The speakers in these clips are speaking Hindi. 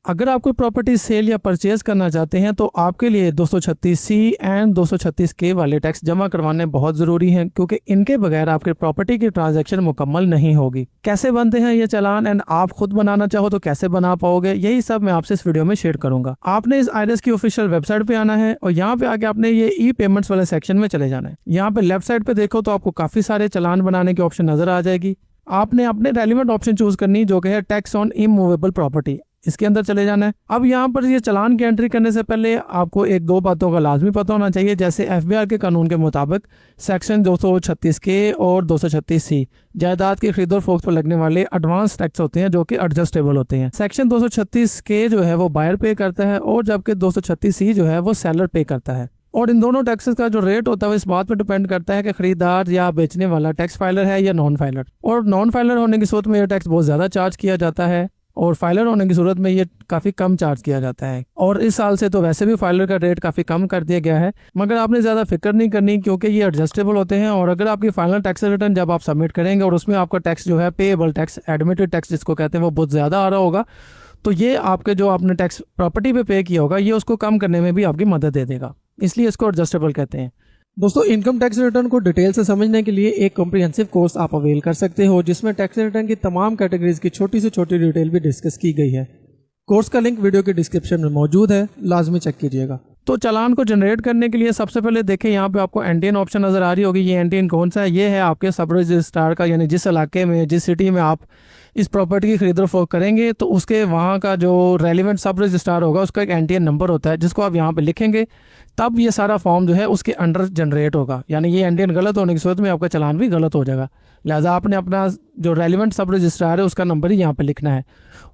अगर आप कोई प्रॉपर्टी सेल या परचेज करना चाहते हैं तो आपके लिए 236C एंड 236K वाले टैक्स जमा करवाने बहुत ज़रूरी हैं, क्योंकि इनके बगैर आपके प्रॉपर्टी की ट्रांजैक्शन मुकम्मल नहीं होगी। कैसे बनते हैं ये चालान एंड आप खुद बनाना चाहो तो कैसे बना पाओगे, यही सब मैं आपसे इस वीडियो में शेयर करूंगा। आपने इस IRS की ऑफिशियल वेबसाइट पे आना है और यहाँ पे आके आपने ये ई पेमेंट्स वाले सेक्शन में चले जाना है। यहाँ पे लेफ्ट साइड पे देखो तो आपको काफ़ी सारे चालान बनाने की ऑप्शन नज़र आ जाएगी। आपने अपने रेलिवेंट ऑप्शन चूज करनी, जो कि है टैक्स ऑन इमूवेबल प्रॉपर्टी। इसके अंदर चले जाना है। अब यहाँ पर ये चालान की एंट्री करने से पहले आपको एक दो बातों का लाजमी पता होना चाहिए, जैसे FBR के कानून के मुताबिक सेक्शन 236K और 236C जायदाद की खरीद और फरोख्त पर लगने वाले एडवांस टैक्स होते हैं, जो कि एडजस्टेबल होते हैं। सेक्शन 236K जो है वो बायर पे करता है और जबकि 236C जो है वो सेलर पे करता है। और इन दोनों टैक्सेस का जो रेट होता है वो इस बात पर डिपेंड करता है कि खरीदार या बेचने वाला टैक्स फाइलर है या नॉन फाइलर। और नॉन फाइलर होने की सूरत में यह टैक्स बहुत ज़्यादा चार्ज किया जाता है और फाइलर होने की सूरत में ये काफ़ी कम चार्ज किया जाता है। और इस साल से तो वैसे भी फाइलर का रेट काफ़ी कम कर दिया गया है, मगर आपने ज़्यादा फिक्र नहीं करनी, क्योंकि ये एडजस्टेबल होते हैं। और अगर आपकी फाइनल टैक्स रिटर्न जब आप सबमिट करेंगे और उसमें आपका टैक्स जो है पेएबल टैक्स, एडमिटेड टैक्स जिसको कहते हैं, वो बहुत ज़्यादा आ रहा होगा, तो ये आपके जो आपने टैक्स प्रॉपर्टी पे किया होगा ये उसको कम करने में भी आपकी मदद दे देगा, इसलिए इसको एडजस्टेबल कहते हैं। दोस्तों, इनकम टैक्स रिटर्न को डिटेल से समझने के लिए एक कॉम्प्रिहेंसिव कोर्स आप अवेल कर सकते हो, जिसमें टैक्स रिटर्न की तमाम कैटेगरीज की छोटी से छोटी डिटेल भी डिस्कस की गई है। कोर्स का लिंक वीडियो के डिस्क्रिप्शन में मौजूद है, लाजमी चेक कीजिएगा। तो चालान को जनरेट करने के लिए सबसे पहले देखें यहाँ पे आपको एनटीएन ऑप्शन नजर आ रही होगी। ये एनटीएन कौन सा है? ये है आपके सब रजिस्ट्रार का, यानी जिस इलाके में, जिस सिटी में आप इस प्रॉपर्टी की खरीद और फरोख्त करेंगे तो उसके वहाँ का जो रेलिवेंट सब रजिस्ट्रार होगा उसका एक एनटीएन नंबर होता है, जिसको आप यहाँ पे लिखेंगे तब ये सारा फॉर्म जो है उसके अंडर जनरेट होगा। यानी ये एनटीएन गलत होने की सूरत में आपका चालान भी गलत हो जाएगा। लिहाजा आपने अपना जो रेलिवेंट सब रजिस्ट्रार है उसका नंबर ही यहाँ पे लिखना है।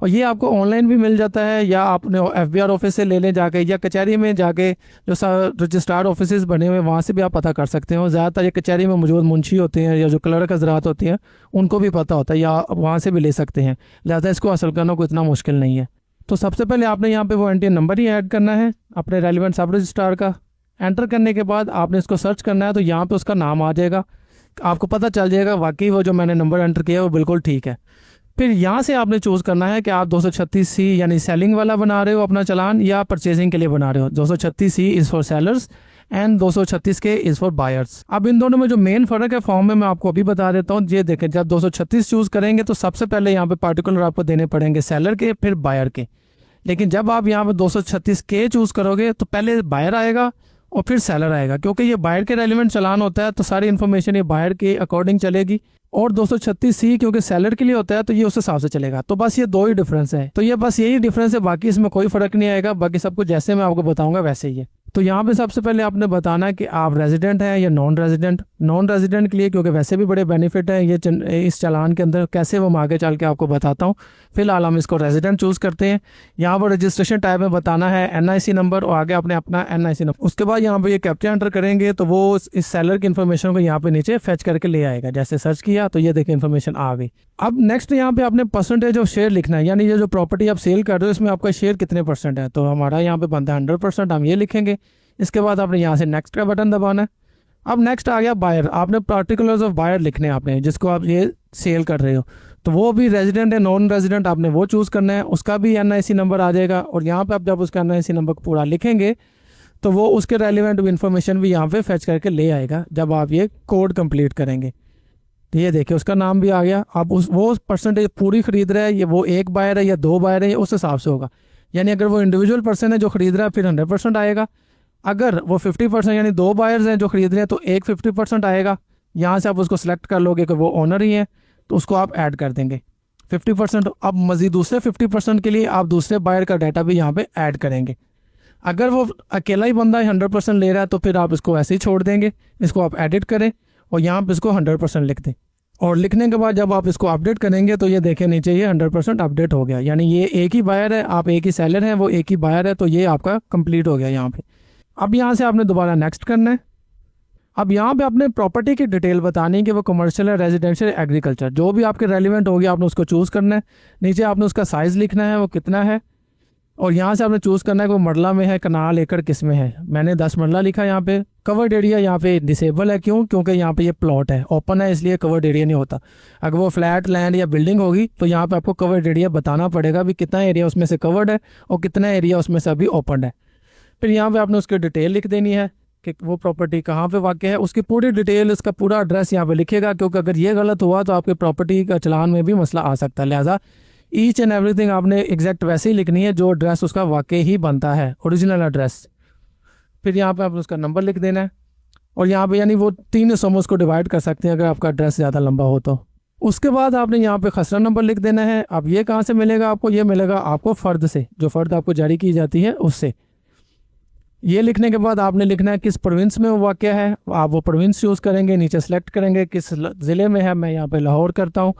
और ये आपको ऑनलाइन भी मिल जाता है, या आपने FBR ऑफिस से ले लें जाके, या कचहरी में जाके जो रजिस्ट्रार ऑफिस बने हुए वहाँ से भी आप पता कर सकते हो। ज़्यादातर ये कचहरी में मौजूद मुंशी होते हैं या जो क्लर्क हजरात होती हैं उनको भी पता होता है, या वहाँ से भी ले सकते हैं। लिहाजा इसको हासिल करना कोई इतना मुश्किल नहीं है। तो सबसे पहले आपने यहाँ पे वो एनटीएन नंबर ही ऐड करना है अपने रेलिवेंट सब रजिस्ट्रार का। एंटर करने के बाद आपने इसको सर्च करना है, तो यहाँ पे उसका नाम आ जाएगा, आपको पता चल जाएगा वाकई वो जो मैंने नंबर एंटर किया वो बिल्कुल ठीक है। फिर यहाँ से आपने चूज़ करना है कि आप 236C यानी सेलिंग वाला बना रहे हो अपना चालान या परचेजिंग के लिए बना रहे हो। 236C is for sellers and 236K is for buyers. अब इन दोनों में जो मेन फ़र्क है फॉर्म में मैं आपको अभी बता देता हूँ। ये देखें, जब 236 चूज़ करेंगे तो सबसे पहले यहाँ पे पार्टिकुलर आपको देने पड़ेंगे सेलर के, फिर बायर के। लेकिन जब आप यहाँ पे 236K चूज़ करोगे तो पहले बायर आएगा और फिर सेलर आएगा, क्योंकि ये बायर के रेलिवेंट चालान होता है तो सारी इन्फॉर्मेशन ये बायर के अकॉर्डिंग चलेगी। और 236C क्योंकि सेलर के लिए होता है तो ये उस हिसाब से चलेगा। तो बस ये दो ही डिफरेंस है, तो ये बस यही डिफरेंस है, बाकी इसमें कोई फर्क नहीं आएगा। बाकी सब कुछ जैसे मैं आपको बताऊंगा वैसे ही है। तो यहाँ पे सबसे पहले आपने बताना है कि आप रेजिडेंट हैं या नॉन रेजिडेंट। नॉन रेजिडेंट के लिए क्योंकि वैसे भी बड़े बेनिफिट हैं ये इस चालान के अंदर, कैसे वो मैं आगे चल के आपको बताता हूँ। फिलहाल हम इसको रेजिडेंट चूज़ करते हैं। यहाँ पर रजिस्ट्रेशन टाइप में बताना है NIC नंबर और आगे आपने अपना NIC नंबर। उसके बाद यहाँ पे ये कैप्चा एंटर करेंगे तो वो इस सेलर की इन्फॉर्मेशन को यहाँ पे नीचे फेच करके ले आएगा। जैसे सर्च किया तो ये देखिए इन्फॉर्मेशन आ गई। अब नेक्स्ट यहाँ पे आपने परसेंटेज ऑफ शेयर लिखना है, यानी ये जो प्रॉपर्टी आप सेल कर रहे हो इसमें आपका शेयर कितने % है। तो हमारा यहाँ पे बनता है 100%, हम ये लिखेंगे। इसके बाद आपने यहाँ से नेक्स्ट का बटन दबाना है। अब नेक्स्ट आ गया बायर। आपने पार्टिकुलर्स ऑफ बायर लिखने हैं आपने, जिसको आप ये सेल कर रहे हो, तो वो भी रेजिडेंट है नॉन रेजिडेंट आपने वो चूज़ करना है। उसका भी NIC नंबर आ जाएगा और यहाँ पे आप जब उसका NIC नंबर पूरा लिखेंगे तो वो उसके रेलिवेंट इन्फॉर्मेशन भी यहाँ पे फेच करके ले आएगा जब आप ये कोड कंप्लीट करेंगे। तो ये देखिए उसका नाम भी आ गया। अब वो परसेंटेज पूरी खरीद रहा है, ये वो एक बायर है या दो बायर है, उस हिसाब से होगा। यानी अगर वो इंडिविजुअल पर्सन है जो खरीद रहा है फिर 100% आएगा। अगर वो 50% यानी दो बायर्स हैं जो खरीद रहे हैं तो एक 50% आएगा। यहाँ से आप उसको सिलेक्ट कर लोगे कि वो ओनर ही है तो उसको आप ऐड कर देंगे 50%। अब मज़ीद दूसरे 50% के लिए आप दूसरे बायर का डाटा भी यहाँ पे ऐड करेंगे। अगर वो अकेला ही बंदा 100% ले रहा है तो फिर आप इसको ऐसे ही छोड़ देंगे। इसको आप एडिट करें और यहाँ पे इसको 100% लिख दें। और लिखने के बाद जब आप इसको अपडेट करेंगे तो ये देखें नीचे ये 100% अपडेट हो गया। यानी ये एक ही बायर है, आप एक ही सेलर हैं, वो एक ही बायर है, तो ये आपका कंप्लीट हो गया यहाँ पे। अब यहाँ से आपने दोबारा नेक्स्ट करना है। अब यहाँ पे आपने प्रॉपर्टी की डिटेल बतानी है कि वो कमर्शियल है, रेजिडेंशियल, एग्रीकल्चर, जो भी आपके रेलिवेंट होगी आपने उसको चूज़ करना है। नीचे आपने उसका साइज़ लिखना है वो कितना है और यहाँ से आपने चूज़ करना है कि वो मरला में है, कनाल, एकड़, किस में है। मैंने 10 मरला लिखा यहाँ पे। कवर्ड एरिया यहाँ पे डिसेबल है, क्यों? क्योंकि यहाँ पे ये प्लॉट है, ओपन है, इसलिए कवर्ड एरिया नहीं होता। अगर वो फ्लैट लैंड या बिल्डिंग होगी तो यहाँ पे आपको कवर्ड एरिया बताना पड़ेगा भी कितना एरिया उसमें से कवर्ड है और कितना एरिया उसमें से अभी ओपन है। फिर यहाँ पे आपने उसकी डिटेल लिख देनी है कि वो प्रॉपर्टी कहाँ पे वाक़ है, उसकी पूरी डिटेल, उसका पूरा एड्रेस यहाँ पे लिखेगा, क्योंकि अगर ये गलत हुआ तो आपके प्रॉपर्टी का चलान में भी मसला आ सकता है। लिहाजा ईच एंड एवरीथिंग आपने एग्जैक्ट वैसे ही लिखनी है जो एड्रेस उसका वाकई ही बनता है, ओरिजिनल एड्रेस। फिर यहाँ पे आपने उसका नंबर लिख देना है और यहाँ पे यानी वो 3 हिस्सों में उसको डिवाइड कर सकते हैं अगर आपका एड्रेस ज़्यादा लंबा हो तो। उसके बाद आपने यहाँ पे खसरा नंबर लिख देना है। अब ये कहाँ से मिलेगा आपको? ये मिलेगा आपको फ़र्द से, जो फ़र्द आपको जारी की जाती है उससे। ये लिखने के बाद आपने लिखना है किस प्रोविंस में वो वाक़या है, आप वो प्रोविंस चूज़ करेंगे, नीचे सेलेक्ट करेंगे किस ज़िले में है। मैं यहाँ पे लाहौर करता हूँ।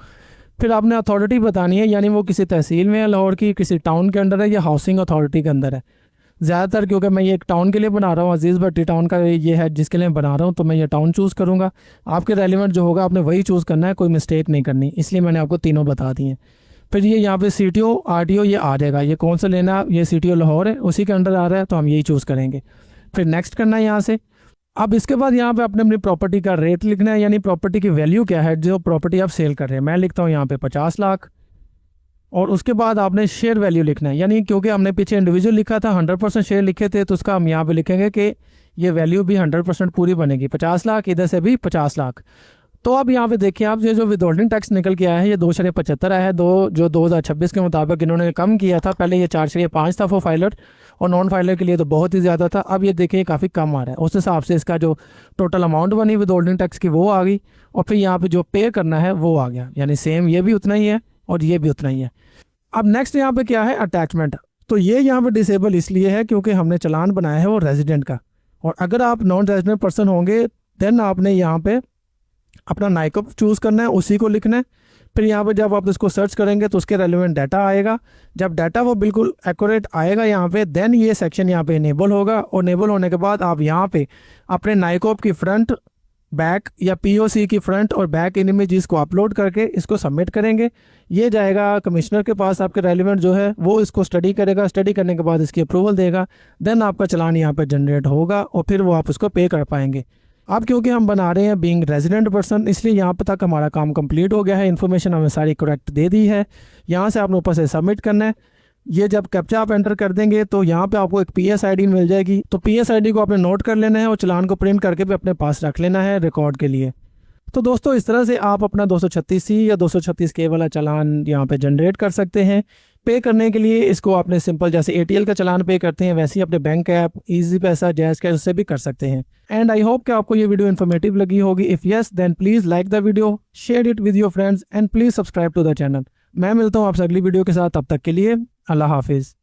फिर आपने अथॉरिटी बतानी है, यानी वो किसी तहसील में है लाहौर की, किसी टाउन के अंदर है या हाउसिंग अथॉरिटी के अंदर है। ज़्यादातर क्योंकि मैं ये एक टाउन के लिए बना रहा हूँ, अजीज़ भट्टी टाउन का ये है जिसके लिए बना रहा हूँ, तो मैं ये टाउन चूज़ करूँगा। आपके रेलिवेंट जो होगा आपने वही चूज़ करना है, कोई मिस्टेक नहीं करनी, इसलिए मैंने आपको तीनों बता दिए। फिर ये यहाँ पे CTO RTO ये आ जाएगा, ये कौन सा लेना है, ये CTO लाहौर है, उसी के अंडर आ रहा है तो हम यही चूज़ करेंगे। फिर नेक्स्ट करना है यहाँ से। अब इसके बाद यहाँ पे आपने अपनी प्रॉपर्टी का रेट लिखना है, यानी प्रॉपर्टी की वैल्यू क्या है जो प्रॉपर्टी आप सेल कर रहे हैं। मैं लिखता हूँ यहाँ पे 50 लाख। और उसके बाद आपने शेयर वैल्यू लिखना है, यानी क्योंकि हमने पीछे इंडिविजुअल लिखा था, 100% शेयर लिखे थे, तो उसका हम यहाँ पे लिखेंगे कि ये वैल्यू भी 100% पूरी बनेगी। 50 लाख, इधर से भी 50 लाख। तो अब यहाँ पे देखिए आप, ये जो विदहोल्डिंग टैक्स निकल के आया है ये 2.75 आया है, जो 2026 के मुताबिक इन्होंने कम किया था। पहले ये 4.5 था फॉर फाइलर और नॉन फाइलर के लिए तो बहुत ही ज़्यादा था। अब ये देखिए काफ़ी कम आ रहा है, उस हिसाब से इसका जो टोटल अमाउंट बनी विदहोल्डिंग टैक्स की वो आ गई, और फिर यहाँ पे जो पे करना है वो आ गया, यानी सेम ये भी उतना ही है और ये भी उतना ही है। अब नेक्स्ट यहाँ पे क्या है, अटैचमेंट। तो ये यहाँ पे डिसेबल इसलिए है क्योंकि हमने चलान बनाया है वो रेजिडेंट का, और अगर आप नॉन रेजिडेंट पर्सन होंगे देन आपने यहाँ पे अपना नाइकअप चूज़ करना है, उसी को लिखना है। फिर यहाँ पे जब आप इसको सर्च करेंगे तो उसके रेलिवेंट डाटा आएगा। जब डाटा वो बिल्कुल एक्यूरेट आएगा यहाँ पे, देन ये सेक्शन यहाँ पे इनेबल होगा, और इनेबल होने के बाद आप यहाँ पे अपने नाइकॉप की फ्रंट, बैक या POC की फ्रंट और बैक इमेजेस को अपलोड करके इसको सबमिट करेंगे। ये जाएगा कमिश्नर के पास, आपके रेलिवेंट जो है वो इसको स्टडी करेगा, स्टडी करने के बाद इसकी अप्रूवल देगा, देन आपका चलान यहाँ पे जनरेट होगा और फिर वो आप उसको पे कर पाएंगे। अब क्योंकि हम बना रहे हैं बीइंग रेजिडेंट पर्सन, इसलिए यहाँ पर तक हमारा काम कंप्लीट हो गया है। इन्फॉर्मेशन हमें सारी करेक्ट दे दी है। यहाँ से आपने ऊपर से सबमिट करना है। ये जब कैप्चा आप एंटर कर देंगे तो यहाँ पे आपको एक PS ID मिल जाएगी, तो PS ID को आपने नोट कर लेना है और चलान को प्रिंट करके भी अपने पास रख लेना है रिकॉर्ड के लिए। तो दोस्तों इस तरह से आप अपना 236C या 236K वाला चलान यहाँ पे जनरेट कर सकते हैं। पे करने के लिए इसको आपने सिंपल जैसे ATL का चलान पे करते हैं वैसे ही अपने बैंक ऐप, ईजी पैसा, जैज़ कैश उससे भी कर सकते हैं। एंड आई होप कि आपको ये वीडियो इन्फॉर्मेटिव लगी होगी। If yes then please like the video, share it with your friends and please subscribe to the channel. मैं मिलता हूँ आपसे अगली वीडियो के साथ, तब तक के लिए अल्लाह हाफिज़।